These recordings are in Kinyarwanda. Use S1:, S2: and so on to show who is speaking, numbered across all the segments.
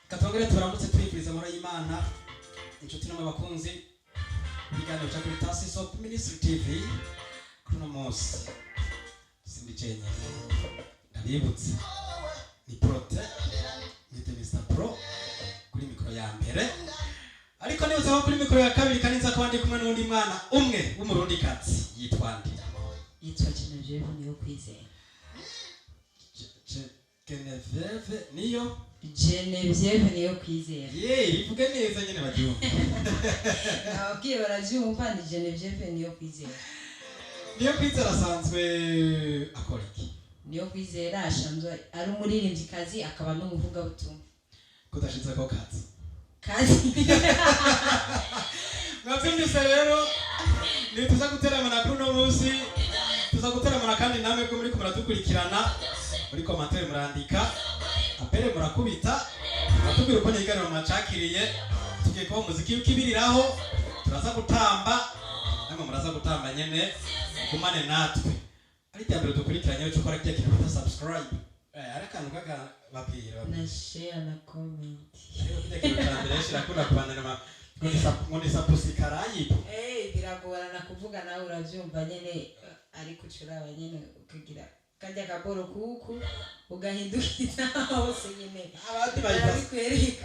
S1: Katongere turamutse twifuriza amahoro y'Imana inshuti namwe bakunzi biganiro cya kuri Tasiso Ministry TV kuno munsi simbicenye ndabibutse ni prote ni Mr Pro kuri mikro ya mbere ariko nibuze ko kuri mikro ya kabiri kaninza ko bandi kumwe n'undi mwana umwe w'umurundi katsi yitwa ndi
S2: yitwa Genevieve niyo kwizera
S1: Genevieve niyo
S2: Genevieve niyo kwizera
S1: ivuge neza nyene babyumva
S2: ababwiye barabyumva ni Genevieve niyo kwizera
S1: asanzwe akora iki
S2: niyo kwizera ashanzwe ari umuririmbyikazi akaba n'umuvugabutumwa
S1: kudashitse ko kazi mwabyumvise rero ni tuza guteramana kuri uno munsi tuza guteramana kandi namwe ko muri kumuradukurikirana muri commentaire murandika apere murakubita batubwira uko nyiganiro macakiriye tugiye ko umuziki ukibiriraho turaza gutamba namwe muraza gutamba nyene kumane natwe ari cyambere dukurikiranye cyo kora kintu bita subscribe arakantu kaga babwira
S2: na share na comment
S1: rero kintu cyambere shira kuna kubanana ngoni sapusi karayi
S2: biragorana kuvuga nawe uravyumva nyene ari kucura abanyene ukagira kajya gaboro kuku ugahindukiza hose nyene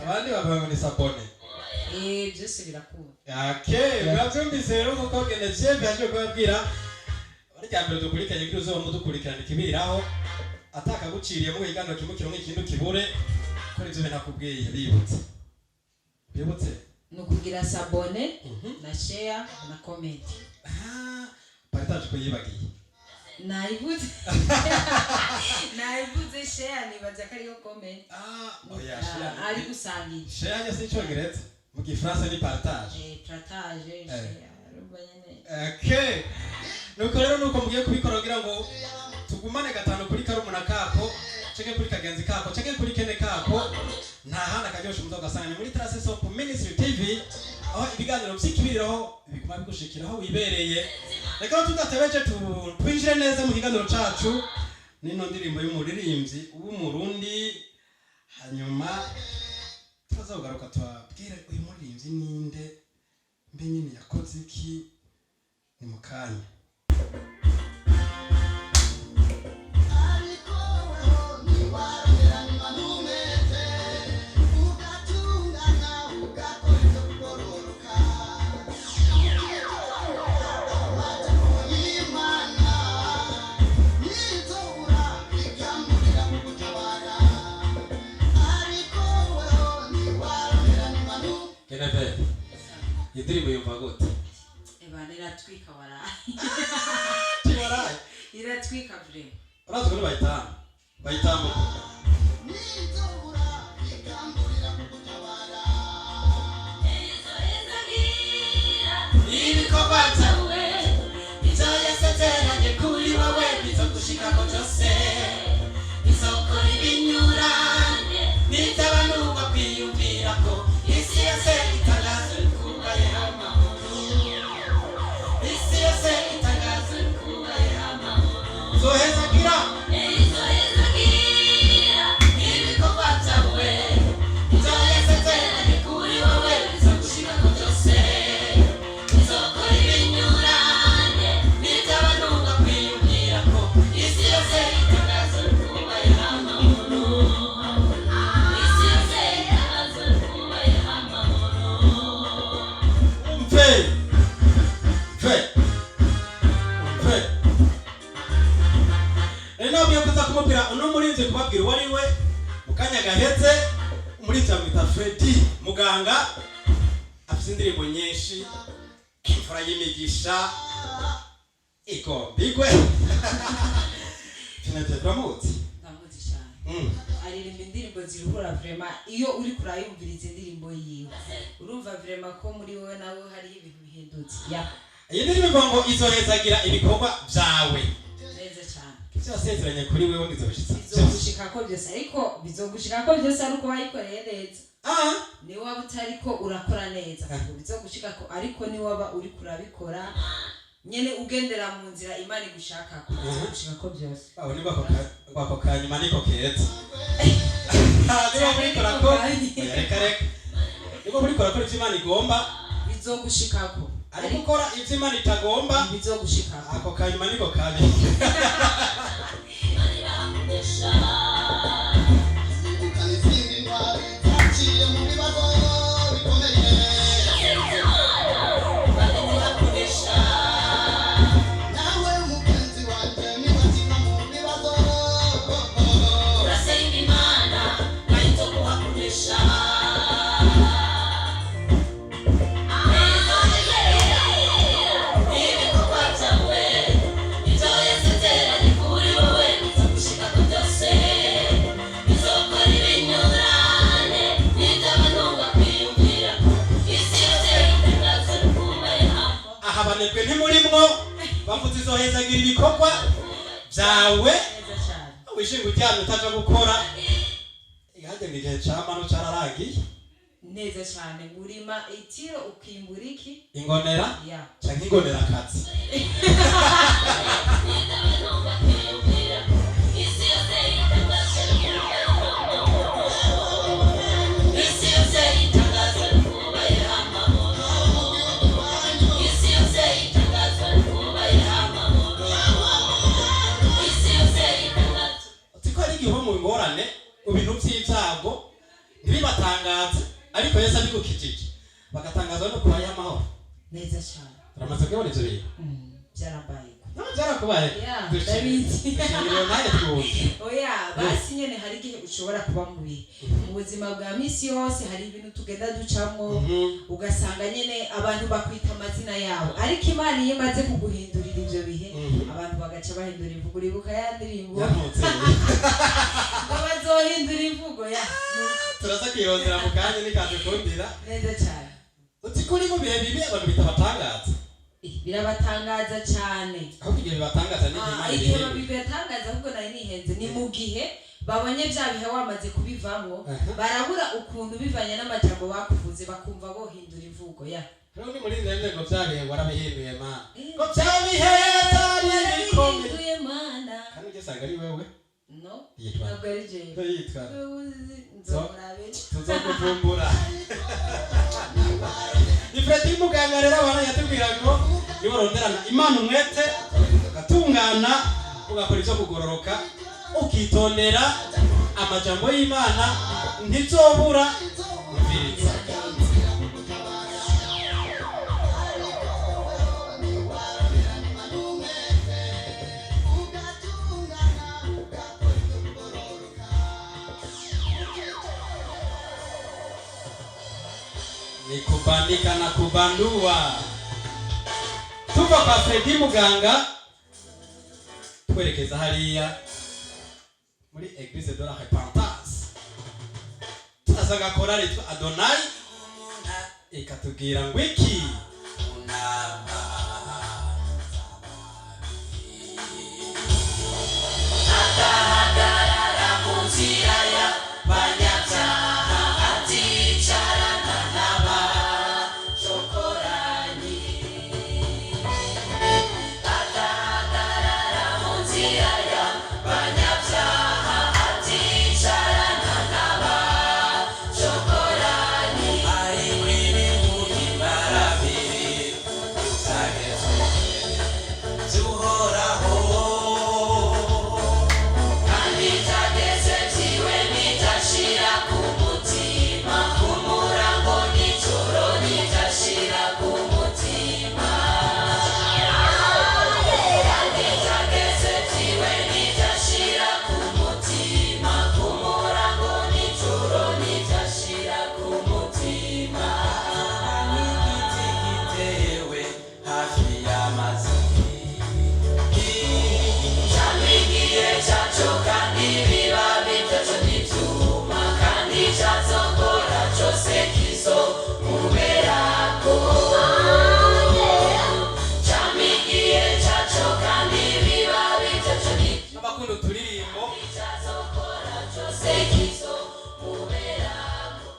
S1: abandi bavuga ni sabone
S2: byose birakunda
S1: mwabyumvise rero ko Genevieve yaje kubabwira ari cyambere dukurikiranye kuri uzo mudukurikirana ikibiriraho ataka guciriye mu higaniro kimukiro nk'ikintu kibure ko ivyo nakubwiye bibutse
S2: nukugira sabone na share na comment
S1: partage ko yibagiye
S2: naibuze share nibaza ko ariyo comment ari gusangira
S1: share nyase icyongereza mu gifaransa ni partage
S2: share rubanyene
S1: nuko rero nuko mugiye kubikora kugira ngo tugumane gatano kuri karumuna kako cenge kuri kagenzi kako cenge kuri kene kako nta hana kajyosha umuzo gasanga muri Tasiso Ministry TV aho ibiganiro by'ikibiriraho biguma bigushikiraho wibereye reka tudatebeje twinjire neza mu kiganiro cacu nino ndirimbo y'umuririmbyi w'umurundi hanyuma tuzazogaruka twabwire uyu muririmbyi ninde mbe nyine yakoze iki ni mukanya Indirimbo yumva gute?
S2: Ebana iratwika warayi.
S1: Tiwarayi.
S2: Iratwika vre.
S1: Urazi ko bayitamo. Ibikorwa byawe bizoyaseteranye kuri wowe bizogushika ko byose bizokora ibinyuranye n'ibyabantu bakwiyumvira ko isi yose itangaza kubaye amahoro isi yose itangaza kubaye amahoro zohezagira ibikorwa byawe bizoyaseteranye kuri wowe bizogushika ko byose bizokora ibinyuranye n'ibyabantu bakwiyumvira ko isi yose itangaza kubaye amahoro isi yose itangaza kubaye amahoro mve rero nabwiye kuza kumubwira uno murinzi kubabwira uwo ari we mukanya gahetse umurinzi amwita Freddy muganga afite indirimbo nyinshi imfura y'imigisha iko bigwe Finete Pramut
S2: ndamuzi cyane aririmba indirimbo ziruhura vraiment iyo uri kurayumviriza indirimbo yiwe urumva vraiment ko muri wowe nawe hari ibintu bihindutse
S1: iyi ndirimbo ngo izohezagira ibikorwa byawe
S2: neza cyane
S1: cyasezeranye kuri wewe ngizoshitsa
S2: bizogushika ko byose ariko bizogushika ko byose ari uko wayikoreye neza ni waba utari ko urakora neza bizogushika ko ariko ni waba uri kurabikora nyene ugendera mu nzira Imana igushaka ko bizogushika ko byose
S1: abo ni bako kanyuma niko keza niba muri korako niko kurikora ko ivyo Imana igomba
S2: bizogushikako,
S1: ariko ukora ivyo Imana itagomba
S2: bizogushikako.
S1: ako kanyuma niko kabi. Abanebwe ntimurimwo bavuze izohezagira ibikorwa byawe wishinga uryamye utaja gukora ihade mu gihe camano cararagiye
S2: neza cyane. Urima itiro ukimbura iki?
S1: Ingonera canke ingonera akazi. Ngorane ubintu by'ibyago ntibibatangaze ariko Yesu abigukijije bagatangazwa no kuba y'amahoro
S2: neza cyane.
S1: Uramaze kubona ivyo bintu
S2: byarabaye
S1: no byarakubaye
S2: David
S1: naye twuzi
S2: oya basi nyene hari igihe ushobora kuba mubi mu buzima bwa misi yose, hari ibintu tugenda ducamo ugasanga nyene abantu bakwita amazina yabo, ariko Imana iyo imaze kuguhindurira ivyo bihe abantu bagaca bahindura imvugo. Uribuka ya ndirimbo ngo bazohindura imvugo ya
S1: turaza kwirondera mu kanya nikaje kundira
S2: neza cyane.
S1: uti kuri mu bihe bibi abantu bitabatangaza
S2: birabatangaza cyane,
S1: aho igihe bibatangaza ni
S2: igihe bibatangaza ahubwo nari nihenze ni mu gihe babonye bya bihe wamaze kubivamo barabura ukuntu bivanye n'amajambo bakuvuze bakumva bohindura imvugo ya
S1: rero ni muri nende ngo byabihe warabihinduye Mana ngo byabihe
S2: bihinduye Mana
S1: kandi ugesanga ari wewe
S2: no
S1: yitwa
S2: ntabwo ari jewe
S1: yitwa
S2: nzomurabe
S1: tuzokuvumbura. Ni Fredi Muganga rero abana yatubwira ngo niba ronderana Imana umwete ugatungana ugakora ivyo kugororoka ukitondera amajambo y'Imana ntizobura umviriza. Ni kubandika na kubandua. Tuva kwa Fredi Muganga twerekeza hariya muri Église de la Repentance. Tuzaga korali twa Adonai ikatubwira ngo iki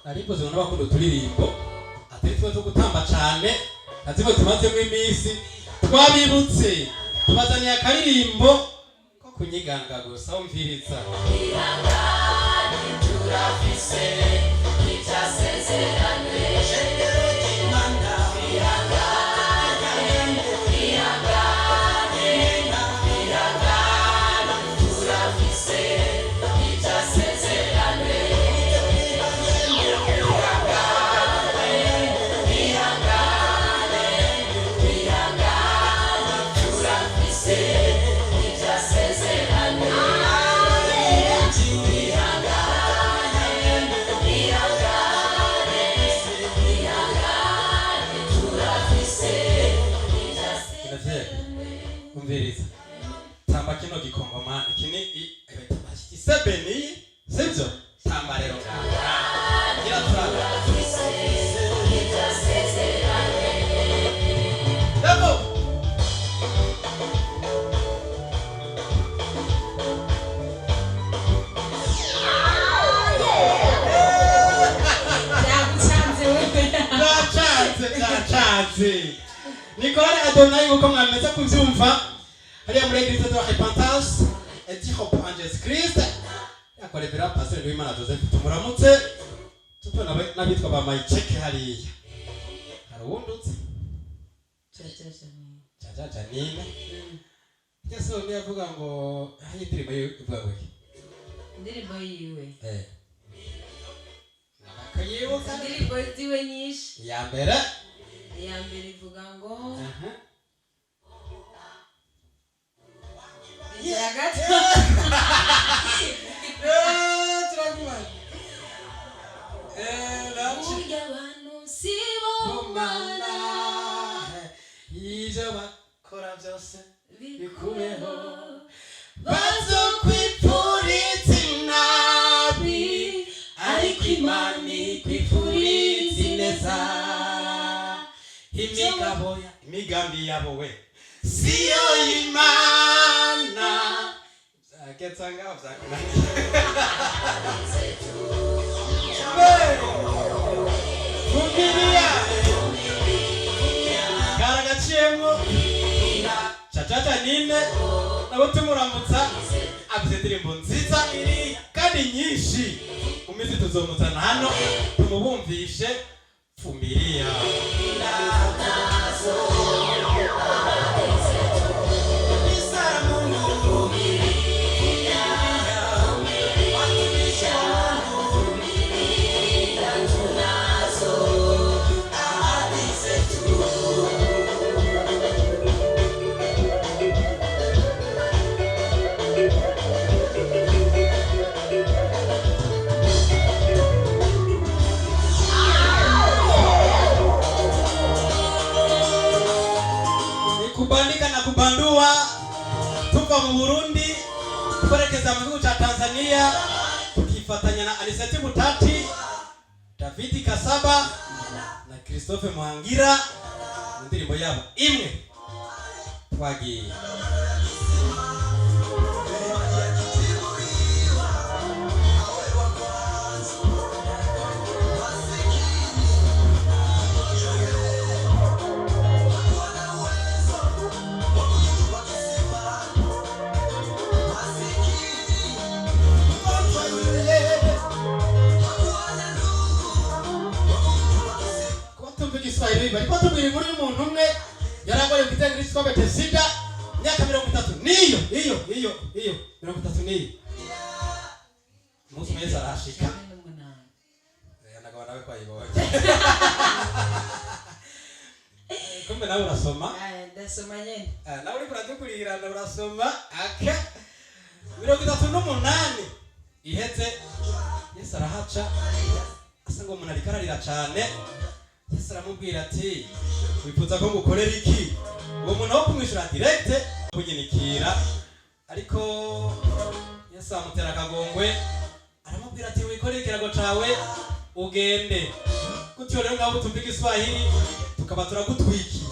S1: ariko zibona bakunda turirimbo atari twe gutamba cyane aziko tumaze mu imisi twabibutse tubazaniye akaririmbo ko kunyiganga gusa umviriza irangani turafise itasezeranywe kaze Nikolari Adonai uko mwameze kuvyumva hariya muri Eglise de la Repentance et Hope en Jesus Christ yakorebera Pastor Wimana Joseph tumuramutse tuto nabitwa ba Maicheke hariya haruwundutse cha nini Yesu ni avuga ngo hayitiri bayo ivuga ngo
S2: indirimbo yiwe
S1: akayibuka
S2: indirimbo ziwe nyinshi
S1: ya mbere
S2: ivuga ngo ya gato
S1: turagumana
S2: burya abantu si bo mana
S1: ivyo bakora byose
S2: bikubeho
S1: bazokwipfuriza inabi ariko Imana ikwipfuriza ineza imigambi yabo we siyo Imana zaketsa ngaho vyakunaniye vumilia garagaciyemwo chachacha nine nabo tumuramutsa afite indirimbo nziza kandi nyinshi umizi tuzomuzana hano tumubumvishe vumilia kubandika na kubandua tuko mu Burundi tukorekeza mu gihugu cha Tanzania tukifatanya na Aniseti Butati, David Kasaba na Christophe Muhangira indirimbo yabo imwe twagiye bariko tubwira inkuru y'umuntu umwe yaragore kugitanga Kristo Bethesda myaka 30 niyo 30 niyo muzi meza arashika yanagawa nawe kwa ibo kumbe nawe urasoma
S2: ndasoma nyene
S1: nawe uri kuradukurikirana urasoma aka 38 ihetse Yesu arahaca asa ngo umuntu arikararira cyane Yesu aramubwira ati wifuza ko ngukorera iki uwo muntu wo kumwishura direct kunyinikira ariko Yesu amutera akagongwe aramubwira ati wikorere ikirago cawe ugende gutyo rero ngabo tumvika Iswahili tukaba turagutwikiye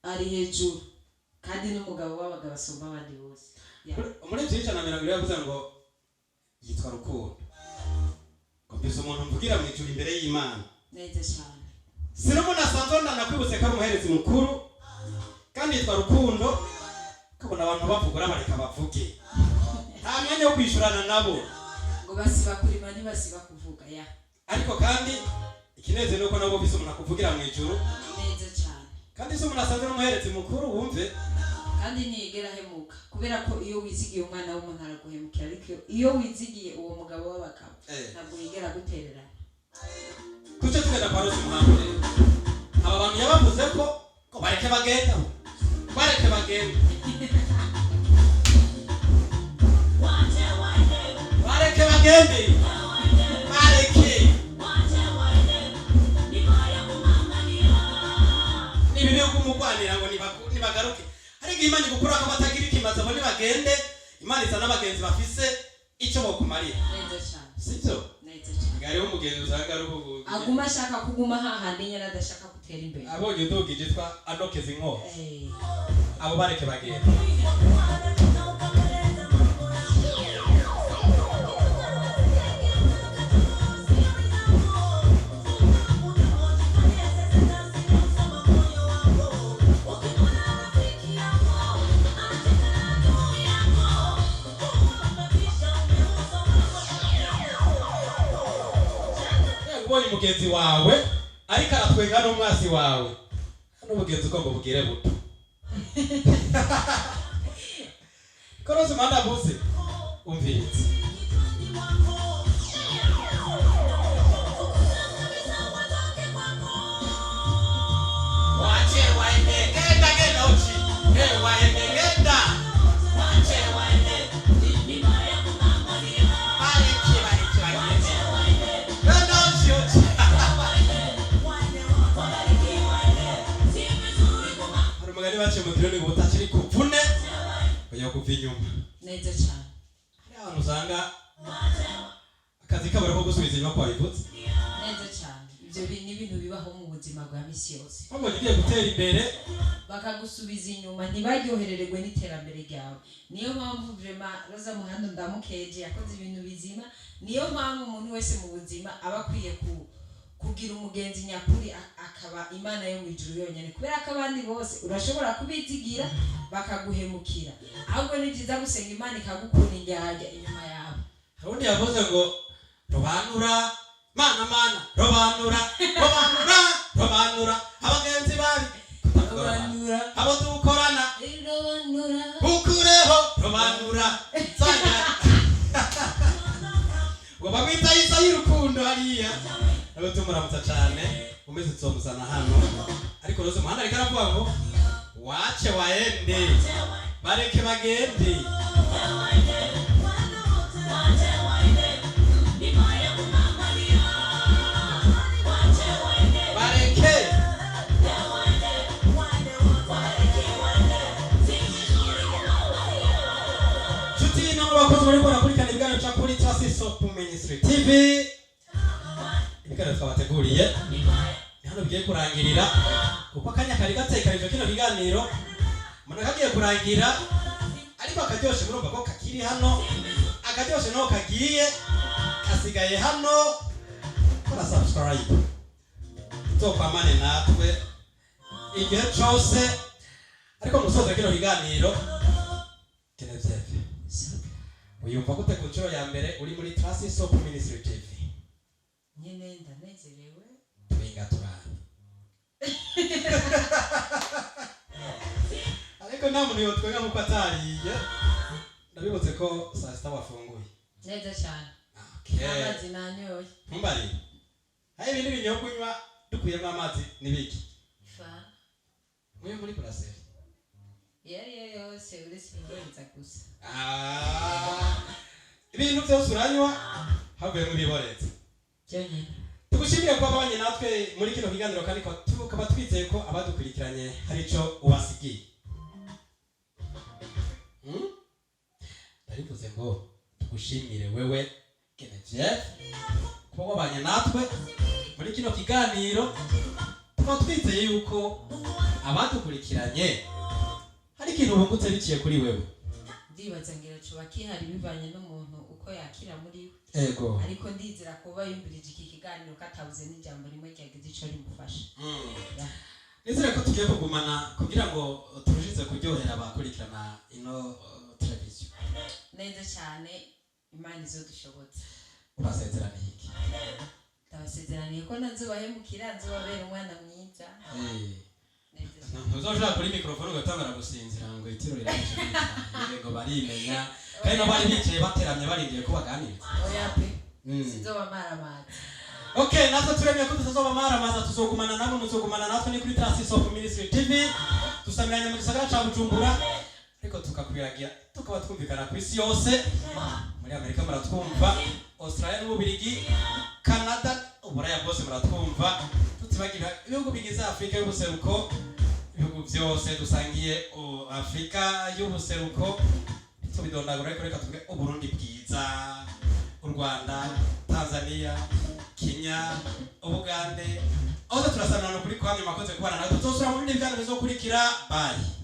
S2: ari hejuru kandi n'umugabo w'abagabo asumba abandi bose.
S1: Muri byinshi na mirongo yavuze ngo yitwa Rukundo. Ko mbese umuntu mvugira mu ijuru imbere y'Imana.
S2: Neza cyane.
S1: Sinumuna Sanzonda nakwibutse ko ari umuherezi mukuru kandi yitwa Rukundo. Kabona abantu bavugura bareka bavuge. Nta mwanya wo kwishurana nabo.
S2: Ngo basiba kurima ntibasiba kuvuga ya.
S1: Ariko kandi ikineze nuko nabo bise umuntu akuvugira mu ijuru.
S2: Neza cyane.
S1: Kandi se umuntu asanzwe n'umuherezi mukuru wumve.
S2: Kandi ntigera hemuka kubera ko iyo wizigiye umwana w'umuntu araguhemukira, ariko iyo wizigiye uwo mugabo w'abagabo ntabwo yigera guterera.
S1: Kucyo tugenda kwa Rose Muhamwe. Aba bantu yabavuze ko bareke bagenda. Bareke bagenda. Bareke bagende. Bareke. Ni bibi kumugwanira ngo nibagaruke. Ariko Imana igukura ko batagira ikimaze bo nibagende. Imana izana abagenzi bafise icyo bokumarira.
S2: Neza cyane.
S1: Sicyo?
S2: Neza cyane.
S1: Gari umugenzi usanga ruhugu.
S2: Aguma ashaka kuguma hahandi nyine adashaka gutera imbere.
S1: Abonye ndugije twa adokeza inko. Abo bareke bagenda. Ubonye umugenzi wawe ariko aratwenga n'umwasi wawe. Hano umugenzi ugomba bugire buto. Koroze manda buse umviritse. Wache waende genda uchi. Waende genda. Wache waende. Ni maya kumangania. Bareke bagende. Genda uchi uchi. Hari umugani baciye mu kironi butakiri kupfune. Oya kuva inyuma.
S2: Neza cyane.
S1: Abantu usanga akazi kabara ko gusubiza inyuma kwa bivutse.
S2: Neza cyane. Ibyo ni ibintu bibaho mu buzima bwa misi yose.
S1: Ngo ngiye gutera imbere
S2: bakagusubiza inyuma ntibaryoherererwe n'iterambere ryawe. Niyo mpamvu vraiment Roza Muhando ndamukeje yakoze ibintu bizima. Niyo mpamvu umuntu wese mu buzima aba akwiye kugira umugenzi nyakuri akaba Imana yo mu ijuru yonyene, kubera ko abandi bose urashobora kubizigira bakaguhemukira. Ahubwo ni byiza gusenga Imana ikagukura injyajya inyuma yawe.
S1: Harundi yavuze ngo robanura mana robanura abagenzi bari robanura abo dukorana
S2: robanura
S1: ukureho robanura sanga ngo bamwita Isa y'urukundo hariya abo tumuramutsa cyane umeze tsomusana hano. Ariko Rose Muhanda ariko aravuga ngo wache waende bareke bagende. Abakozi bari barakurikirana ibiganiro cya kuri Trasisop Ministry TV. Ibiganiro twabateguriye ni hano bigiye kurangirira kuko akanya kari gatekanije kino biganiro umuntu kagiye kurangira, ariko akaryoshe murumva ko kakiri hano, akaryoshe no kagiye kasigaye hano. Kora subscribe tukwamane natwe igihe cyose. Ariko musoza kino biganiro kenevye uyumva gute ku nshuro ya mbere uri muri Trasisop Ministry TV?
S2: Nyene ndanezerewe
S1: twinga turane. Ariko nta muntu yotwenga nkuko atariye. Ndabibutse ko saa sita wafunguye.
S2: Neza cyane.
S1: Okay.
S2: Amazi nanyoye.
S1: Ntumbari. Hayi ibindi binyobwa unywa dukuyemo amazi nibiki?
S2: Fa.
S1: Mwe muri Brasserie.
S2: Yose uretse ibirenza gusa.
S1: Ibintu byose uranywa havuye mu biboretse.
S2: Cyane.
S1: Tugushimire kuba abanye natwe muri kino kiganiro kandi ko tukaba twizeye ko abadukurikiranye hari ico ubasigiye. Ndarivuze ngo tugushimire wewe Kenevye kuba wabanye natwe muri kino kiganiro. Tukaba twizeye yuko abadukurikiranye hari hari ikintu bungutse biciye kuri wewe?
S2: Ndibaza ngira cuba kihari bivanye n'umuntu uko yakira muri
S1: we. Ego.
S2: Ariko ndizira kuba yumbirije iki kiganiro katabuze n'ijambo rimwe ryagize ico rimufasha.
S1: Nizere ko tugiye kugumana kugira ngo turushize kuryohera abakurikirana ino televiziyo.
S2: Neza cyane Imana izodushobotse.
S1: Urasezeraniye iki?
S2: Ndabasezeraniye ko nazobahemukira nzobabera umwana mwiza.
S1: Ntuzoshaka kuri mikrofone ugatangara gusinzira ngo itiro rirashije. Yego barimenya. Kandi nabari bicaye bateramye barindiye ko baganiriza.
S2: Oya pe. Sinzobamara amazi.
S1: Okay, natwe turemye ko tutazobamara amazi tuzogumana namwe muzogumana natwe ni kuri Trasis of Ministry TV. Tusamiranye mu gisagara ca Bujumbura. Ariko tukakubiragira tukaba twumvikana ku isi yose. Muri Amerika muratwumva, Australia n'Ububirigi, Canada, Uburaya bwose muratwumva. Tutibagira ibihugu bigize Afrika y'ubuseruko, ibihugu byose dusangiye Afrika y'ubuseruko. Tubidondagura ariko reka tuvuge Uburundi bwiza, u Rwanda, Tanzania, Kenya, Ubugande. Aho turasanana kuri kwamye makoze kubana natwe. Tuzosura mu bindi byano bizokurikira. Bye.